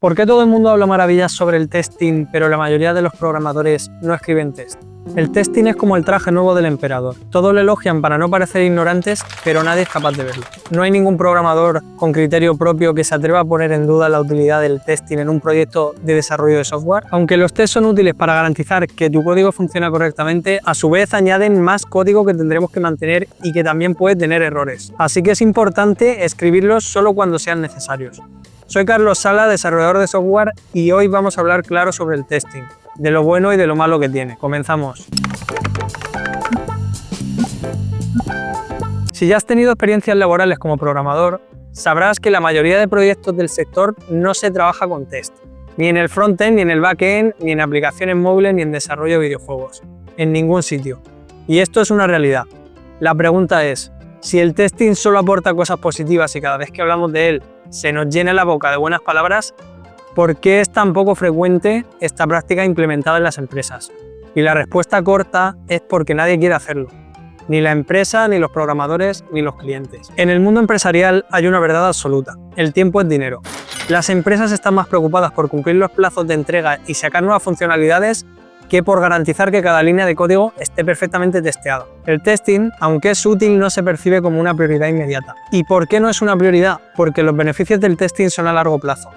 ¿Por qué todo el mundo habla maravillas sobre el testing, pero la mayoría de los programadores no escriben test? El testing es como el traje nuevo del emperador. Todos lo elogian para no parecer ignorantes, pero nadie es capaz de verlo. No hay ningún programador con criterio propio que se atreva a poner en duda la utilidad del testing en un proyecto de desarrollo de software. Aunque los tests son útiles para garantizar que tu código funciona correctamente, a su vez añaden más código que tendremos que mantener y que también puede tener errores. Así que es importante escribirlos solo cuando sean necesarios. Soy Carlos Sala, desarrollador de software, y hoy vamos a hablar claro sobre el testing, de lo bueno y de lo malo que tiene. Comenzamos. Si ya has tenido experiencias laborales como programador, sabrás que la mayoría de proyectos del sector no se trabaja con test, ni en el frontend, ni en el backend, ni en aplicaciones móviles, ni en desarrollo de videojuegos, en ningún sitio. Y esto es una realidad. La pregunta es, si el testing solo aporta cosas positivas y cada vez que hablamos de él se nos llena la boca de buenas palabras, ¿por qué es tan poco frecuente esta práctica implementada en las empresas? Y la respuesta corta es porque nadie quiere hacerlo. Ni la empresa, ni los programadores, ni los clientes. En el mundo empresarial hay una verdad absoluta. El tiempo es dinero. Las empresas están más preocupadas por cumplir los plazos de entrega y sacar nuevas funcionalidades que por garantizar que cada línea de código esté perfectamente testeada. El testing, aunque es útil, no se percibe como una prioridad inmediata. ¿Y por qué no es una prioridad? Porque los beneficios del testing son a largo plazo,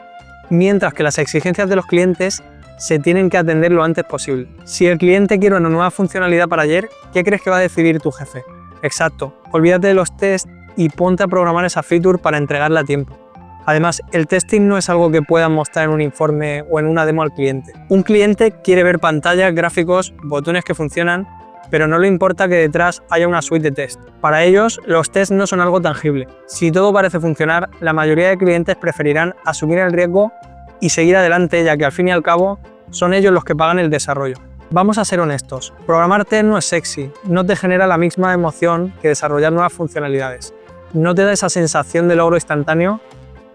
mientras que las exigencias de los clientes se tienen que atender lo antes posible. Si el cliente quiere una nueva funcionalidad para ayer, ¿qué crees que va a decidir tu jefe? Exacto, olvídate de los tests y ponte a programar esa feature para entregarla a tiempo. Además, el testing no es algo que puedan mostrar en un informe o en una demo al cliente. Un cliente quiere ver pantallas, gráficos, botones que funcionan, pero no le importa que detrás haya una suite de test. Para ellos, los tests no son algo tangible. Si todo parece funcionar, la mayoría de clientes preferirán asumir el riesgo y seguir adelante, ya que al fin y al cabo son ellos los que pagan el desarrollo. Vamos a ser honestos, programar test no es sexy, no te genera la misma emoción que desarrollar nuevas funcionalidades. No te da esa sensación de logro instantáneo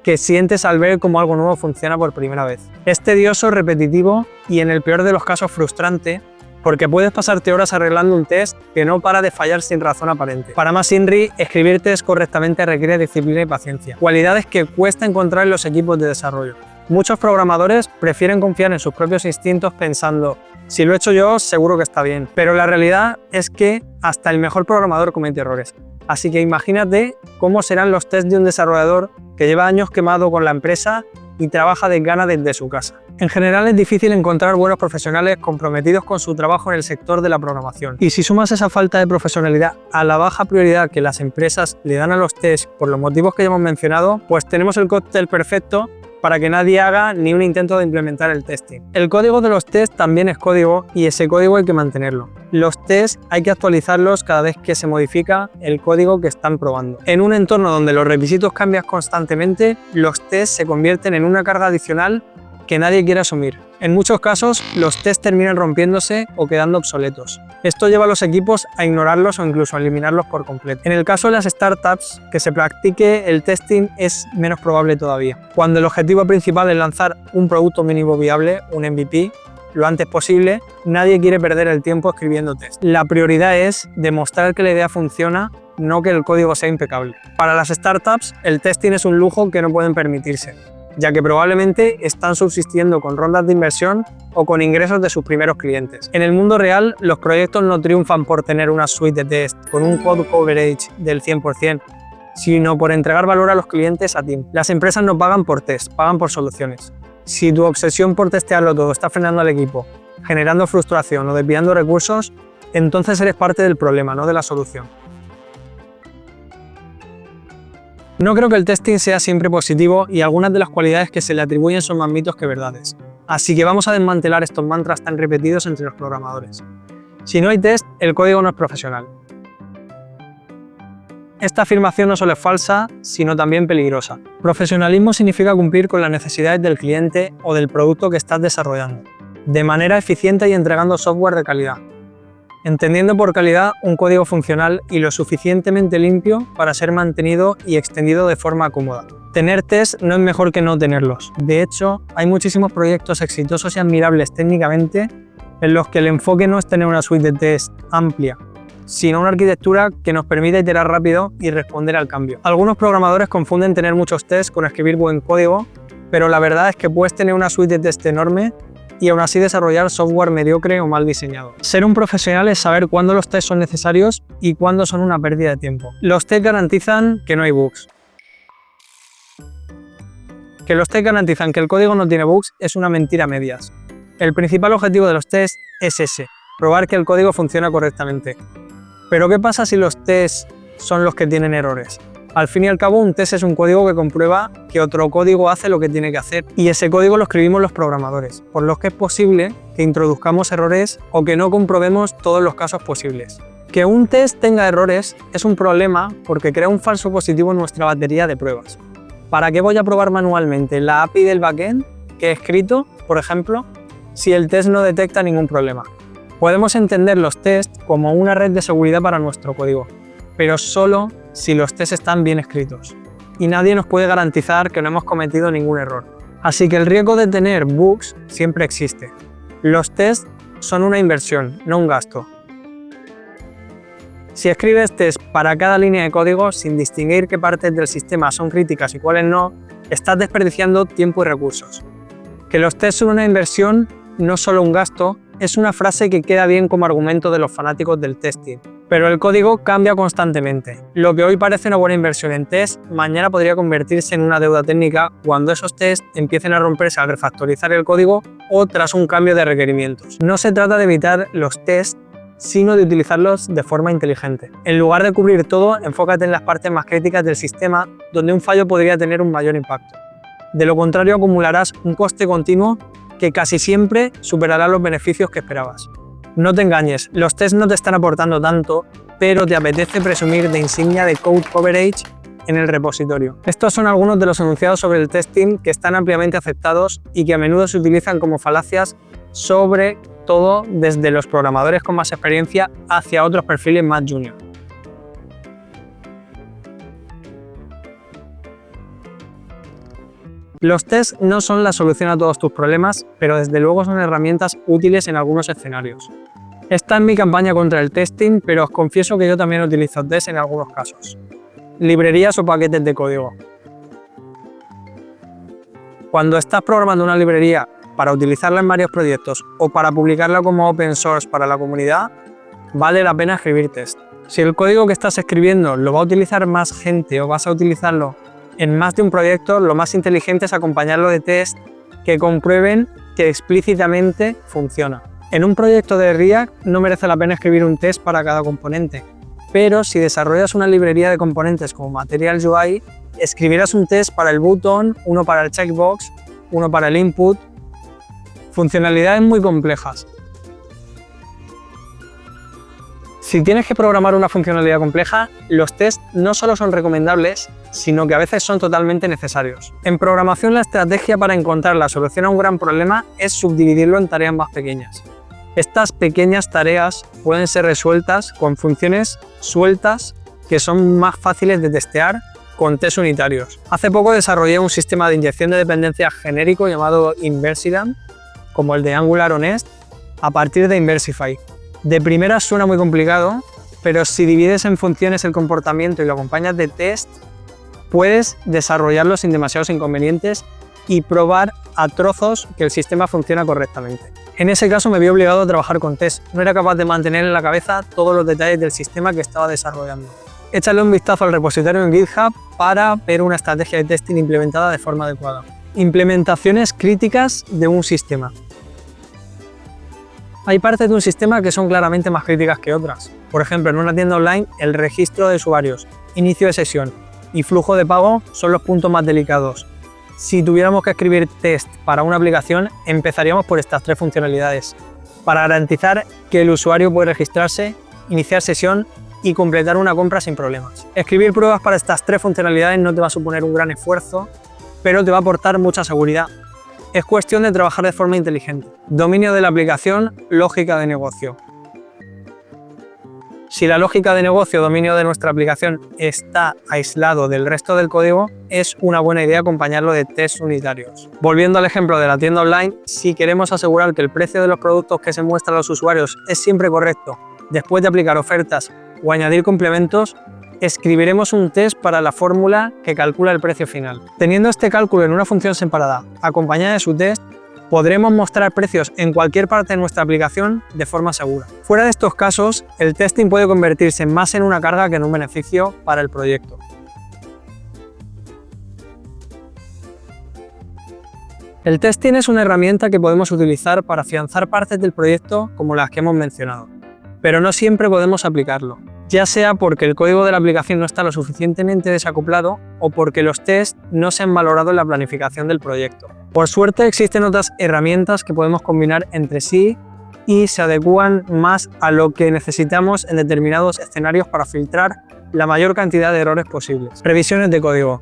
que sientes al ver cómo algo nuevo funciona por primera vez. Es tedioso, repetitivo y en el peor de los casos frustrante, porque puedes pasarte horas arreglando un test que no para de fallar sin razón aparente. Para más INRI, escribir test correctamente requiere disciplina y paciencia, cualidades que cuesta encontrar en los equipos de desarrollo. Muchos programadores prefieren confiar en sus propios instintos pensando, si lo he hecho yo, seguro que está bien. Pero la realidad es que hasta el mejor programador comete errores. Así que imagínate cómo serán los tests de un desarrollador que lleva años quemado con la empresa y trabaja de gana desde su casa. En general es difícil encontrar buenos profesionales comprometidos con su trabajo en el sector de la programación. Y si sumas esa falta de profesionalidad a la baja prioridad que las empresas le dan a los tests por los motivos que ya hemos mencionado, pues tenemos el cóctel perfecto para que nadie haga ni un intento de implementar el testing. El código de los tests también es código y ese código hay que mantenerlo. Los tests hay que actualizarlos cada vez que se modifica el código que están probando. En un entorno donde los requisitos cambian constantemente, los tests se convierten en una carga adicional que nadie quiere asumir. En muchos casos, los tests terminan rompiéndose o quedando obsoletos. Esto lleva a los equipos a ignorarlos o incluso a eliminarlos por completo. En el caso de las startups, que se practique el testing es menos probable todavía. Cuando el objetivo principal es lanzar un producto mínimo viable, un MVP, lo antes posible, nadie quiere perder el tiempo escribiendo test. La prioridad es demostrar que la idea funciona, no que el código sea impecable. Para las startups, el testing es un lujo que no pueden permitirse, ya que probablemente están subsistiendo con rondas de inversión o con ingresos de sus primeros clientes. En el mundo real, los proyectos no triunfan por tener una suite de test con un code coverage del 100%, sino por entregar valor a los clientes a tiempo. Las empresas no pagan por test, pagan por soluciones. Si tu obsesión por testearlo todo está frenando al equipo, generando frustración o desviando recursos, entonces eres parte del problema, no de la solución. No creo que el testing sea siempre positivo y algunas de las cualidades que se le atribuyen son más mitos que verdades. Así que vamos a desmantelar estos mantras tan repetidos entre los programadores. Si no hay test, el código no es profesional. Esta afirmación no solo es falsa, sino también peligrosa. Profesionalismo significa cumplir con las necesidades del cliente o del producto que estás desarrollando, de manera eficiente y entregando software de calidad. Entendiendo por calidad un código funcional y lo suficientemente limpio para ser mantenido y extendido de forma cómoda. Tener test no es mejor que no tenerlos. De hecho, hay muchísimos proyectos exitosos y admirables técnicamente en los que el enfoque no es tener una suite de test amplia, sino una arquitectura que nos permita iterar rápido y responder al cambio. Algunos programadores confunden tener muchos tests con escribir buen código, pero la verdad es que puedes tener una suite de test enorme y aún así desarrollar software mediocre o mal diseñado. Ser un profesional es saber cuándo los tests son necesarios y cuándo son una pérdida de tiempo. Los tests garantizan que no hay bugs. Que los tests garantizan que el código no tiene bugs es una mentira a medias. El principal objetivo de los tests es ese, probar que el código funciona correctamente. Pero ¿qué pasa si los tests son los que tienen errores? Al fin y al cabo, un test es un código que comprueba que otro código hace lo que tiene que hacer, y ese código lo escribimos los programadores, por lo que es posible que introduzcamos errores o que no comprobemos todos los casos posibles. Que un test tenga errores es un problema porque crea un falso positivo en nuestra batería de pruebas. ¿Para qué voy a probar manualmente la API del backend que he escrito, por ejemplo, si el test no detecta ningún problema? Podemos entender los tests como una red de seguridad para nuestro código, pero solo si los tests están bien escritos. Y nadie nos puede garantizar que no hemos cometido ningún error. Así que el riesgo de tener bugs siempre existe. Los tests son una inversión, no un gasto. Si escribes tests para cada línea de código sin distinguir qué partes del sistema son críticas y cuáles no, estás desperdiciando tiempo y recursos. Que los tests son una inversión, no solo un gasto, es una frase que queda bien como argumento de los fanáticos del testing. Pero el código cambia constantemente. Lo que hoy parece una buena inversión en test, mañana podría convertirse en una deuda técnica cuando esos tests empiecen a romperse al refactorizar el código o tras un cambio de requerimientos. No se trata de evitar los tests, sino de utilizarlos de forma inteligente. En lugar de cubrir todo, enfócate en las partes más críticas del sistema donde un fallo podría tener un mayor impacto. De lo contrario, acumularás un coste continuo que casi siempre superará los beneficios que esperabas. No te engañes, los tests no te están aportando tanto, pero te apetece presumir de insignia de code coverage en el repositorio. Estos son algunos de los enunciados sobre el testing que están ampliamente aceptados y que a menudo se utilizan como falacias, sobre todo desde los programadores con más experiencia hacia otros perfiles más junior. Los tests no son la solución a todos tus problemas, pero desde luego son herramientas útiles en algunos escenarios. Esta es mi campaña contra el testing, pero os confieso que yo también utilizo tests en algunos casos. Librerías o paquetes de código. Cuando estás programando una librería para utilizarla en varios proyectos o para publicarla como open source para la comunidad, vale la pena escribir test. Si el código que estás escribiendo lo va a utilizar más gente o vas a utilizarlo en más de un proyecto, lo más inteligente es acompañarlo de test que comprueben que explícitamente funciona. En un proyecto de React no merece la pena escribir un test para cada componente, pero si desarrollas una librería de componentes como Material UI, escribirás un test para el button, uno para el checkbox, uno para el input, funcionalidades muy complejas. Si tienes que programar una funcionalidad compleja, los tests no solo son recomendables, sino que a veces son totalmente necesarios. En programación, la estrategia para encontrar la solución a un gran problema es subdividirlo en tareas más pequeñas. Estas pequeñas tareas pueden ser resueltas con funciones sueltas que son más fáciles de testear con test unitarios. Hace poco desarrollé un sistema de inyección de dependencias genérico llamado Inversidam, como el de Angular o Nest, a partir de Inversify. De primeras suena muy complicado, pero si divides en funciones el comportamiento y lo acompañas de test, puedes desarrollarlo sin demasiados inconvenientes y probar a trozos que el sistema funciona correctamente. En ese caso me vi obligado a trabajar con test, no era capaz de mantener en la cabeza todos los detalles del sistema que estaba desarrollando. Échale un vistazo al repositorio en GitHub para ver una estrategia de testing implementada de forma adecuada. Implementaciones críticas de un sistema. Hay partes de un sistema que son claramente más críticas que otras. Por ejemplo, en una tienda online, el registro de usuarios, inicio de sesión y flujo de pago son los puntos más delicados. Si tuviéramos que escribir test para una aplicación, empezaríamos por estas tres funcionalidades, para garantizar que el usuario puede registrarse, iniciar sesión y completar una compra sin problemas. Escribir pruebas para estas tres funcionalidades no te va a suponer un gran esfuerzo, pero te va a aportar mucha seguridad. Es cuestión de trabajar de forma inteligente. Dominio de la aplicación, lógica de negocio. Si la lógica de negocio o dominio de nuestra aplicación está aislado del resto del código, es una buena idea acompañarlo de tests unitarios. Volviendo al ejemplo de la tienda online, si queremos asegurar que el precio de los productos que se muestran a los usuarios es siempre correcto, después de aplicar ofertas o añadir complementos, escribiremos un test para la fórmula que calcula el precio final. Teniendo este cálculo en una función separada, acompañada de su test, podremos mostrar precios en cualquier parte de nuestra aplicación de forma segura. Fuera de estos casos, el testing puede convertirse más en una carga que en un beneficio para el proyecto. El testing es una herramienta que podemos utilizar para afianzar partes del proyecto como las que hemos mencionado, pero no siempre podemos aplicarlo, ya sea porque el código de la aplicación no está lo suficientemente desacoplado o porque los tests no se han valorado en la planificación del proyecto. Por suerte existen otras herramientas que podemos combinar entre sí y se adecúan más a lo que necesitamos en determinados escenarios para filtrar la mayor cantidad de errores posibles. Revisiones de código.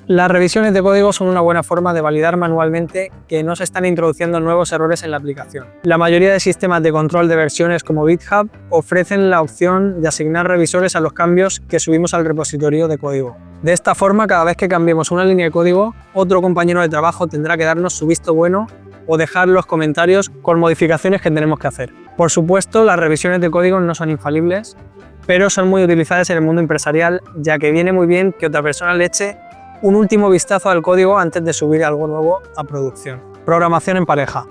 Las revisiones de código son una buena forma de validar manualmente que no se están introduciendo nuevos errores en la aplicación. La mayoría de sistemas de control de versiones como GitHub ofrecen la opción de asignar revisores a los cambios que subimos al repositorio de código. De esta forma, cada vez que cambiemos una línea de código, otro compañero de trabajo tendrá que darnos su visto bueno o dejar los comentarios con modificaciones que tenemos que hacer. Por supuesto, las revisiones de código no son infalibles, pero son muy utilizadas en el mundo empresarial, ya que viene muy bien que otra persona le eche un último vistazo al código antes de subir algo nuevo a producción. Programación en pareja.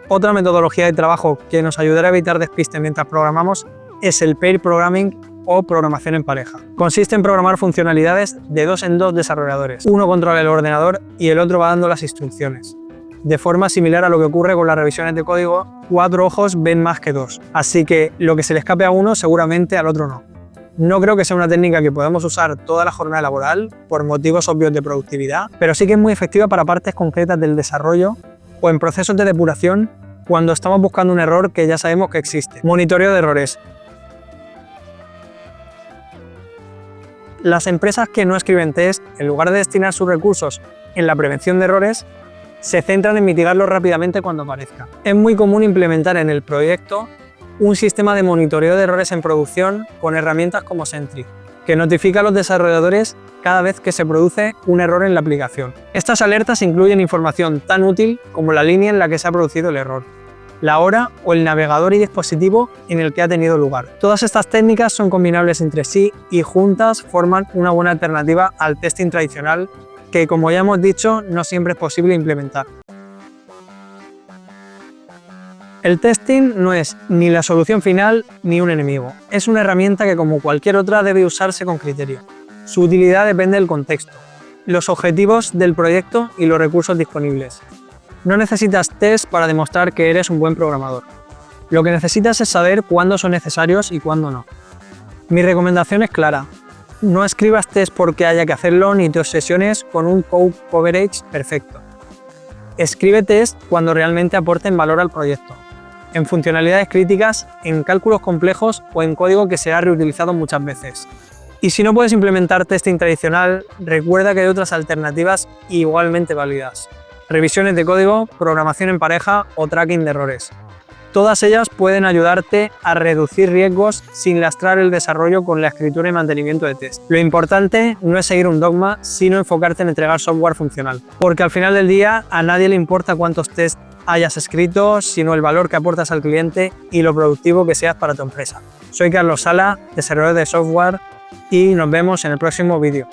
Otra metodología de trabajo que nos ayudará a evitar despistes mientras programamos es el pair programming o programación en pareja. Consiste en programar funcionalidades de 2 en 2 desarrolladores. Uno controla el ordenador y el otro va dando las instrucciones. De forma similar a lo que ocurre con las revisiones de código, 4 ojos ven más que 2. Así que lo que se le escape a uno seguramente al otro no. No creo que sea una técnica que podamos usar toda la jornada laboral por motivos obvios de productividad, pero sí que es muy efectiva para partes concretas del desarrollo o en procesos de depuración cuando estamos buscando un error que ya sabemos que existe. Monitoreo de errores. Las empresas que no escriben test, en lugar de destinar sus recursos en la prevención de errores, se centran en mitigarlos rápidamente cuando aparezca. Es muy común implementar en el proyecto un sistema de monitoreo de errores en producción con herramientas como Sentry, que notifica a los desarrolladores cada vez que se produce un error en la aplicación. Estas alertas incluyen información tan útil como la línea en la que se ha producido el error, la hora o el navegador y dispositivo en el que ha tenido lugar. Todas estas técnicas son combinables entre sí y juntas forman una buena alternativa al testing tradicional que, como ya hemos dicho, no siempre es posible implementar. El testing no es ni la solución final ni un enemigo. Es una herramienta que, como cualquier otra, debe usarse con criterio. Su utilidad depende del contexto, los objetivos del proyecto y los recursos disponibles. No necesitas test para demostrar que eres un buen programador. Lo que necesitas es saber cuándo son necesarios y cuándo no. Mi recomendación es clara. No escribas test porque haya que hacerlo ni te obsesiones con un code coverage perfecto. Escribe test cuando realmente aporten valor al proyecto, en funcionalidades críticas, en cálculos complejos o en código que será reutilizado muchas veces. Y si no puedes implementar testing tradicional, recuerda que hay otras alternativas igualmente válidas. Revisiones de código, programación en pareja o tracking de errores. Todas ellas pueden ayudarte a reducir riesgos sin lastrar el desarrollo con la escritura y mantenimiento de test. Lo importante no es seguir un dogma, sino enfocarte en entregar software funcional. Porque al final del día a nadie le importa cuántos tests hayas escrito, sino el valor que aportas al cliente y lo productivo que seas para tu empresa. Soy Carlos Sala, desarrollador de software, y nos vemos en el próximo vídeo.